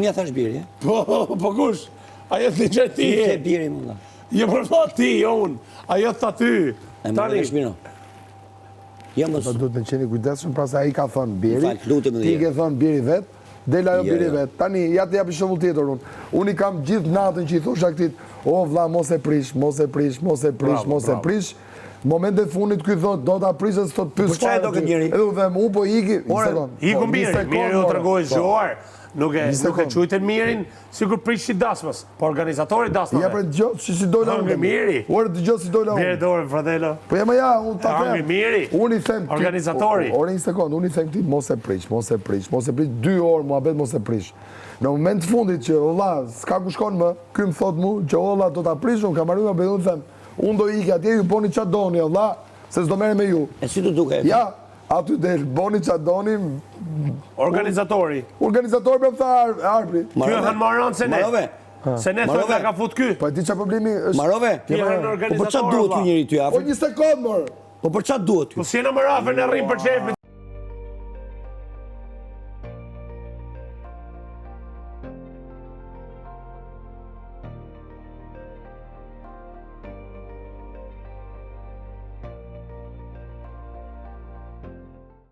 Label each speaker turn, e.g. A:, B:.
A: Unë ja thash biri.
B: Po kush? Ajo të që ti
A: Ti
B: e.
A: e biri më nga.
B: Jo për tha ti, jo unë. Ajo të ty.
A: E më në shmino. Ja mos.
C: Do të qeni kujdesshëm, pra se ai ka thënë biri.
A: Fal, lutem edhe
C: Ti
A: herë.
C: ke thënë biri vet, del ajo
A: Jo,
C: biri
A: jo.
C: vet. Tani ja të japi shembull tjetër unë. Unë i kam gjithë natën që i thosha këtit, o vlla mos e prish, mos e prish, mos e prish,
B: Bravo,
C: mos e
B: bravo.
C: prish. Momentet fundit ky thot do ta prishë s'tot pyes
A: Po çfarë do këtë njeri?
C: Edhe u them, u po iki, një sekond.
B: Iku
C: Po, një
B: Miri,
C: sekond,
B: Miri u
C: more.
B: tregoi
C: Po.
B: zgjuar. Nuk e
C: sekond.
B: qujten Mirin, sikur prishi dasmës, po organizatori dasmës.
C: Ja për dëgjoj si dola
B: Hangri
C: unë.
B: Miri.
C: Ora dëgjoj si dola
B: Mirë
C: unë.
B: dorë, fratello.
C: Po ja më ja, unë ta
B: Hangri
C: them.
B: Miri.
C: Unë i them ti-
B: Organizatori.
C: Ore një sekond, unë i them ti mos e prish, mos e prish, mos e prish 2 orë muhabet mos e prish. Në moment të fundit që valla s'ka ku shkon më, ky më thot mu që valla do ta prish, unë kam marrë me unë them, unë do iki atje ju boni çfarë doni valla, se s'do merrem me ju.
A: E si të duke?
C: Ja, aty del boni çfarë doni,
B: Organizatori.
C: organizator më tha Arbri.
B: Ky e han Maron se ne.
A: Marove.
B: Se ne
A: Marove.
B: thonë nga ka fut ky.
C: Po e di çfarë problemi është?
A: Marove.
B: Ky e han
A: Po për
B: organizator.
A: çfarë duhet ky njeri ty
C: Po
A: afër?
C: një sekond mor.
A: Po për çfarë duhet ky?
B: Po si në më rafën e rrim për çef.